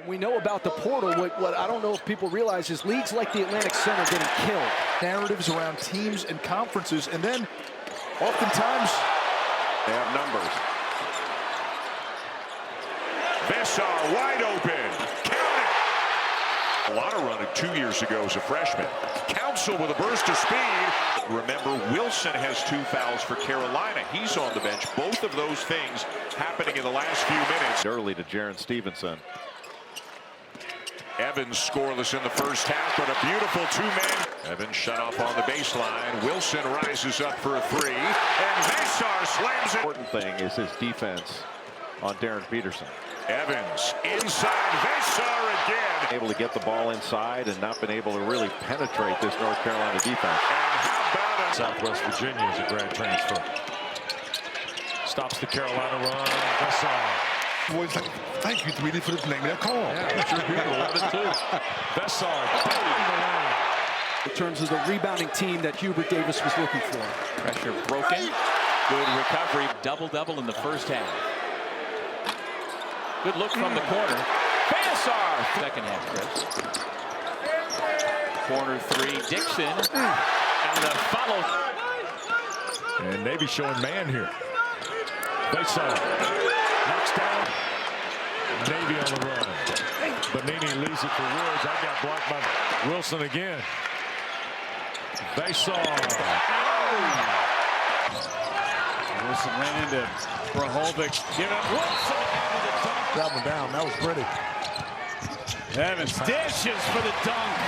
We know about the portal. What I don't know if people realize is leagues like the Atlantic Center getting killed. Narratives around teams and conferences, and then oftentimes they have numbers. Veesaar wide open. Count it. A lot of running 2 years ago as a freshman. Council with a burst of speed. Remember, Wilson has 2 fouls for Carolina. He's on the bench. Both of those things happening in the last few minutes. Early to Jaron Stevenson. Evans scoreless in the first half, but a beautiful 2-man. Evans shut off on the baseline. Wilson rises up for a 3, and Veesaar slams it. Important thing is his defense on Darren Peterson. Evans inside, Veesaar again. Able to get the ball inside and not been able to really penetrate this North Carolina defense. And how about Southwest Virginia is a grad transfer. Stops the Carolina run. Veesaar. boys, thank you, Tweety, for the name of that call. Yeah, sure do. Love it too. Veesaar. In terms of the rebounding team that Hubert Davis was looking for. Pressure broken. Good recovery. Double-double in the first half. Good look from the corner. Veesaar. Second half, Chris. Corner 3, Dixon. And the follow. And Navy showing man here. Veesaar knocks down. Navy on the run. Bonini leaves it for Woods. I got blocked by Wilson again. Veesaar. Wilson ran into Brahovic. Give it Wilson. That one down. That was pretty. Evans dishes for the dunk.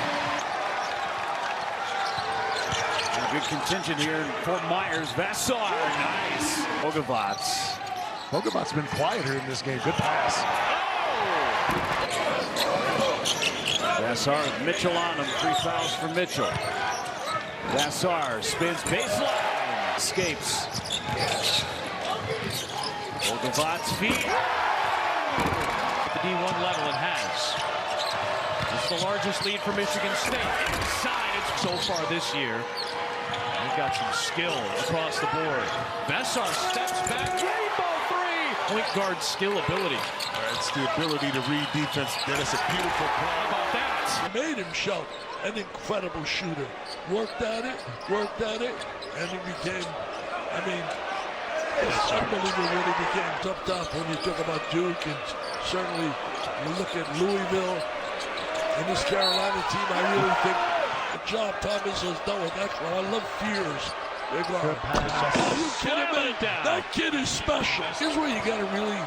A good contention here in Fort Myers. Veesaar, nice. Ogavats. Ogavats been quieter in this game. Good pass. Veesaar with Mitchell on him. 3 fouls for Mitchell. Veesaar spins baseline. Escapes. Ogavats feet. At the D1 level it has. It's the largest lead for Michigan State. Inside it's so far this year. They've got some skill across the board. Veesaar steps back. Rainbow 3. Point guard skill ability. It's the ability to read defense. Dennis, a beautiful play. How about that? Made himself an incredible shooter. Worked at it, and he became, I mean, it's unbelievable when he became tough when you talk about Duke, and certainly you look at Louisville and this Carolina team. I really think the job Thomas has done with that. I love Fears. Are you kidding me? That kid is special. Here's where you got to really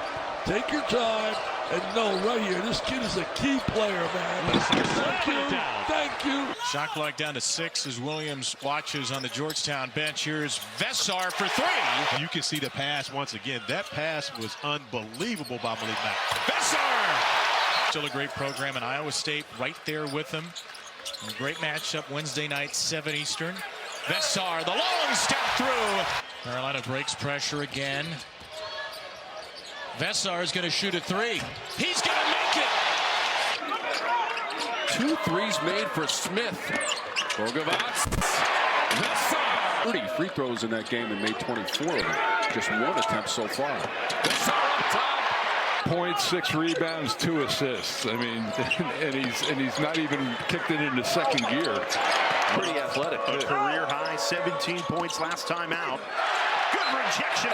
take your time and know right here, this kid is a key player, man. Thank you. Shot clock down to 6 as Williams watches on the Georgetown bench. Here's Veesaar for 3. You can see the pass once again. That pass was unbelievable by Malik Mack. Veesaar! Still a great program in Iowa State, right there with them. A great matchup Wednesday night, 7 Eastern. Veesaar, the long step through. Carolina breaks pressure again. Veesaar is going to shoot a 3. He's going to make it. 2 threes made for Smith. Ogavats. Veesaar. 30 free throws in that game and made 24 of them. Just 1 attempt so far. Veesaar up top. 0.6 rebounds, 2 assists. I mean, and he's not even kicked it into second gear. Pretty athletic. A career high 17 points last time out. Good rejection.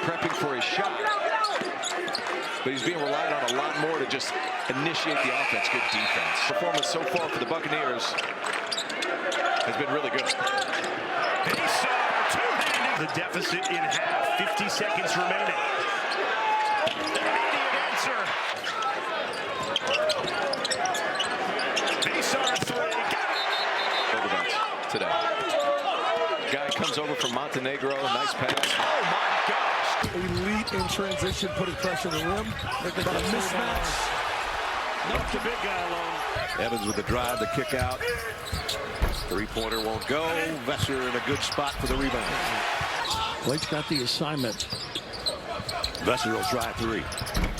Prepping for his shot. But he's being relied on a lot more to just initiate the offense. Good defense. Performance so far for the Buccaneers has been really good. Veesaar, two-handed. The deficit in half. 50 seconds remaining. Immediate answer. Veesaar 3. Got it. Today. Guy comes over from Montenegro. Nice pass. Oh my gosh. Elite in transition, putting pressure on the rim. They're about a mismatch. Left the big guy alone. Evans with the drive, the kick out. 3-pointer won't go. Veesaar in a good spot for the rebound. Blake's got the assignment. Veesaar will try 3.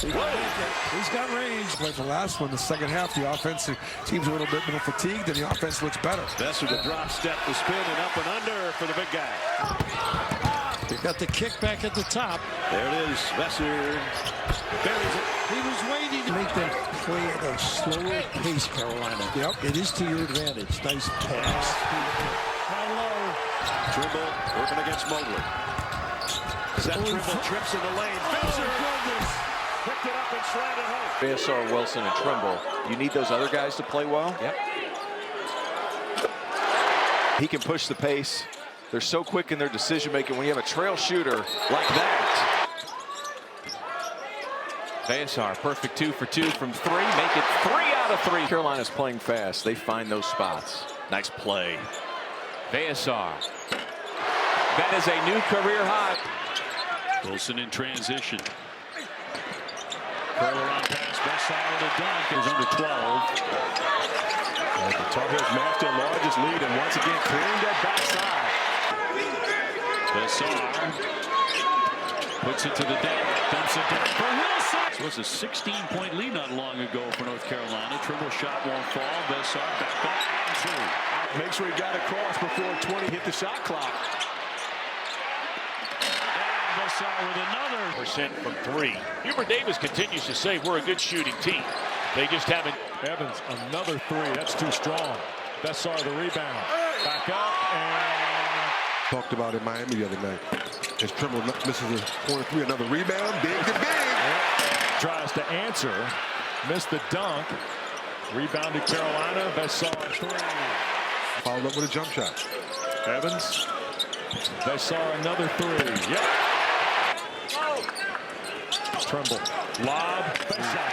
He's got range. But the last one, the second half, the offense team's a little bit more fatigued, and the offense looks better. Veesaar the drop step, the spin, and up and under for the big guy. You got the kick back at the top. There it is. Veesaar buries it. He was waiting to make them play at a slower pace, Carolina. Yep. It is to your advantage. Nice pass. Trimble working against Mobley. Seth Trimble trips in the lane. Veesaar picked it up and slammed it home. Veesaar, Wilson, and Trimble. You need those other guys to play well. Yep. He can push the pace. They're so quick in their decision making when you have a trail shooter like that. Veesaar, perfect 2 for 2 from 3. Make it 3 out of 3. Carolina's playing fast. They find those spots. Nice play. Veesaar. That is a new career high. Wilson in transition. Curl around pass. Veesaar with a dunk. Is under 12. The Tar Heels matched their largest lead and once again clearing that backside. Veesaar puts it to the deck. Dumps it down for Wilson. It was a 16-point lead not long ago for North Carolina. Trimble shot won't fall. Veesaar back up and 2. Make sure he got across before 20 hit the shot clock. And Veesaar with another % from 3. Hubert Davis continues to say we're a good shooting team. They just haven't. Evans, another 3. That's too strong. Veesaar the rebound. Back up and talked about in Miami the other night. As Trimble misses a corner 3, another rebound, big to big. Yep. Tries to answer, missed the dunk. Rebounded Carolina. Veesaar 3. Followed up with a jump shot. Evans. Veesaar another 3. Yep. Trimble. Lob. Veesaar.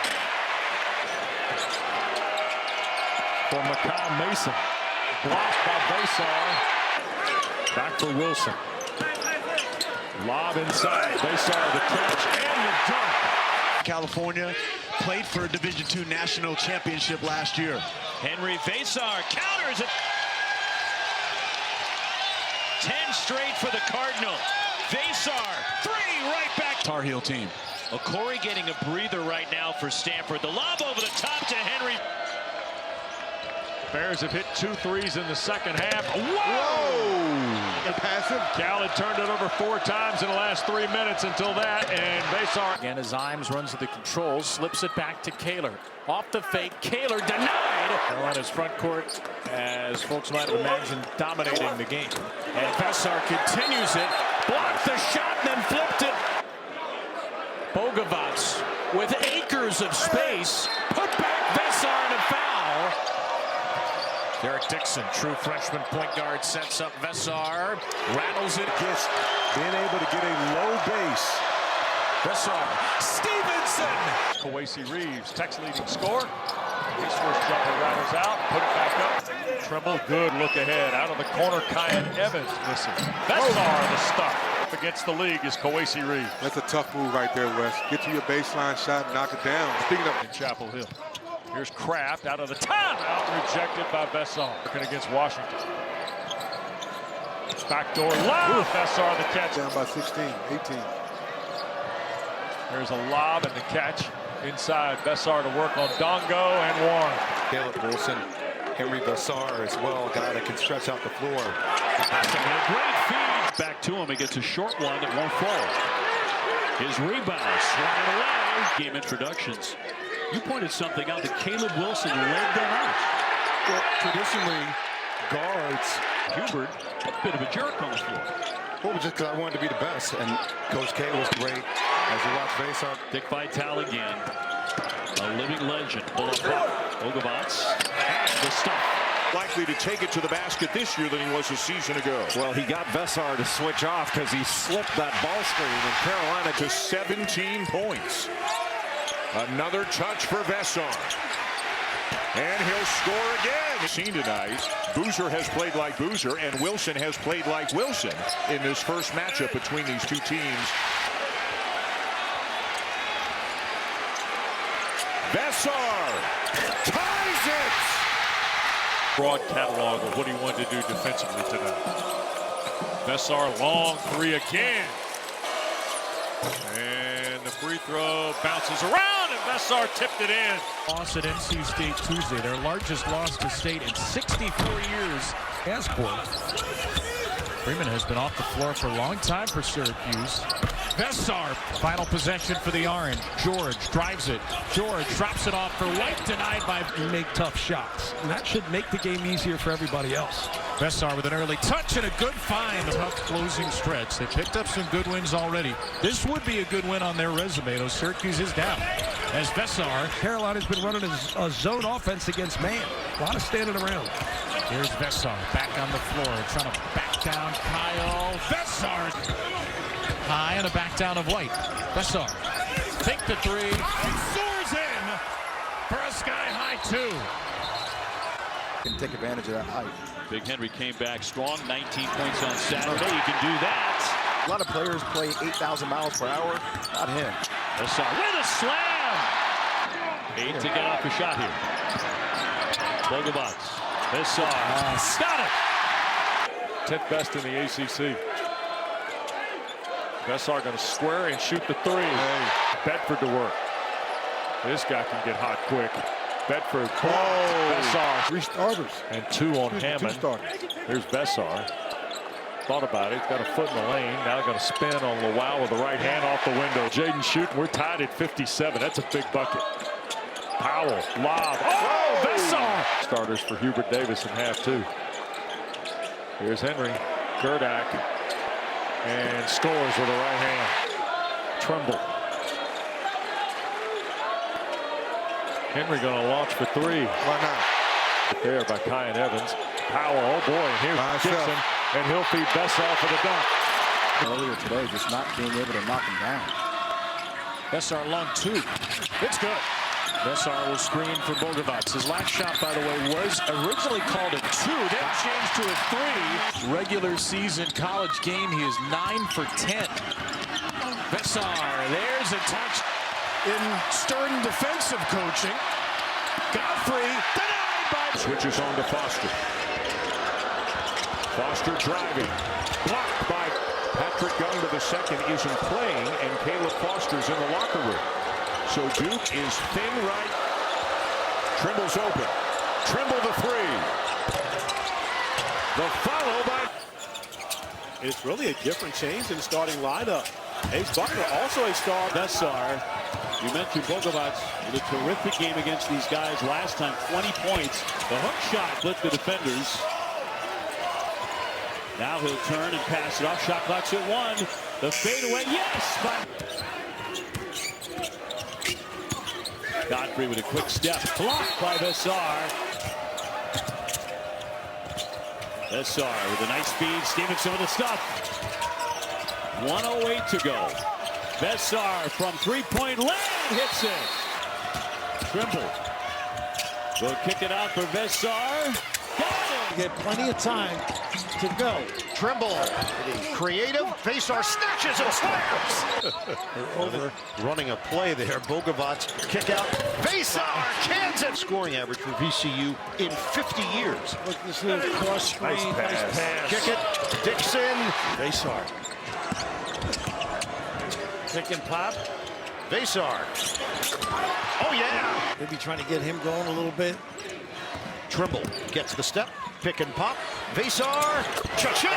For Makai Mason. Blocked by Veesaar. Back for Wilson. Lob inside. Veesaar the catch and the dunk. California played for a Division II national championship last year. Henri Veesaar counters it. 10 straight for the Cardinal. Veesaar 3 right back. Tar Heel team. Corey getting a breather right now for Stanford. The lob over the top to Henry. Bears have hit 2 threes in the second half. Whoa! Passive. Cal had turned it over 4 times in the last 3 minutes until that, and Veesaar. Again, as Imes runs to the controls, slips it back to Kaler. Off the fake, Kaler denied. Carolina's front court, as folks might have imagined, dominating the game. And Veesaar continues it, blocked the shot, and then flipped it. Bogavats with acres of space, put back Veesaar in a foul. Derek Dixon, true freshman point guard, sets up Veesaar, rattles it. Just being able to get a low base. Veesaar, Stevenson. Kawasi Reeves, Tech's leading scorer. His first jumper rattles out, put it back up. Trimble, good look ahead. Out of the corner, Kyan Evans missing. Veesaar the stop. Up against the league is Kawasi Reeves. That's a tough move right there, Wes. Get to your baseline shot, knock it down. Speaking of in Chapel Hill. Here's Kraft out of the timeout, rejected by Veesaar. Working against Washington. Backdoor lob. Veesaar the catch. Down by 16, 18. There's a lob and the catch inside. Veesaar to work on Dongo and Warren. Caleb Wilson, Henri Veesaar as well, a guy that can stretch out the floor. A great feed. Back to him. He gets a short one that won't fall. His rebound swung it away. Game introductions. You pointed something out that Caleb Wilson laid them out. Well, traditionally, guards. Hubert, a bit of a jerk on the floor. Well, just because I wanted to be the best, and Coach K was great as you watch Veesaar. Dick Vitale again, a living legend. Pull up Bogavats has the stuff. Likely to take it to the basket this year than he was a season ago. Well, he got Veesaar to switch off because he slipped that ball screen, and Carolina To 17 points. Another touch for Veesaar. And he'll score again. Seen tonight, Boozer has played like Boozer, and Wilson has played like Wilson in this first matchup between these two teams. Veesaar ties it! Broad catalog of what he wanted to do defensively tonight. Veesaar, long 3 again. And the free throw bounces around, and Veesaar tipped it in. Loss at NC State Tuesday, their largest loss to state in 64 years. As court. Freeman has been off the floor for a long time for Syracuse. Veesaar, final possession for the Orange. George drives it. George drops it off for White, denied by... You make tough shots, and that should make the game easier for everybody else. Veesaar with an early touch and a good find. Tough closing stretch. They picked up some good wins already. This would be a good win on their resume, though Syracuse is down. As Veesaar... Carolina's been running a zone offense against man. A lot of standing around. Here's Veesaar back on the floor, trying to back down Kyle. Veesaar high and a back down of White. Veesaar take the three and soars in for a sky-high two. Can take advantage of that height. Big Henry came back strong, 19 points on Saturday. You can do that. A lot of players play 8,000 miles per hour. Not him. Veesaar with a slam. 8 to get off a shot here. Bogobats. Veesaar got it. 10th best in the ACC. Veesaar going to square and shoot the three. Hey. Bedford to work. This guy can get hot quick. Bedford. Veesaar. 3 starters. And 2 on Hammond. 2 starters. Here's Veesaar. Thought about it. Got a foot in the lane. Now going to spin on Lowell with the right hand off the window. Jaden shooting. We're tied at 57. That's a big bucket. Powell. Lob. Oh, Veesaar. Starters for Hubert Davis in half 2. Here's Henry. Gerdak. And scores with the right hand. Trimble. Henry going to launch for 3. Why not? There by Kyan Evans. Powell, oh boy, and here's Gibson, and he'll feed Veesaar for the dunk. Earlier today, just not being able to knock him down. Veesaar long 2. It's good. Veesaar will screen for Bogobats. His last shot, by the way, was originally called a 2, then changed to a 3. Regular season college game, he is 9 for 10. Veesaar, there's a touch in stern defensive coaching. Godfrey denied by... Switches on to Foster. Foster driving. Blocked by Patrick Young to the second. Isn't playing, and Caleb Foster's in the locker room. So Duke is thin right. Trimble's open. Trimble the 3. The follow by... It's really a different change in the starting lineup. Ace Buckner also a star. Veesaar. You mentioned Bogobats with a terrific game against these guys last time. 20 points. The hook shot flipped the defenders. Now he'll turn and pass it off. Shot clock's at 1. The fadeaway, yes! Godfrey with a quick step. Blocked by Veesaar. Veesaar with a nice speed. Stevenson with the stuff. 1:08 to go. Veesaar from three-point land hits it. Trimble will kick it out for Veesaar. Got it. Get plenty of time to go. Trimble, creative. Veesaar snatches and slams. Over running a play there. Bogobats kick out. Veesaar cans it. Scoring average for VCU in 50 years. Look at this little cross screen. Nice pass. Kick it. Dixon. Veesaar. Pick and pop. Veesaar. Oh, yeah. Maybe trying to get him going a little bit. Trimble gets the step. Pick and pop. Veesaar. Cha-ching.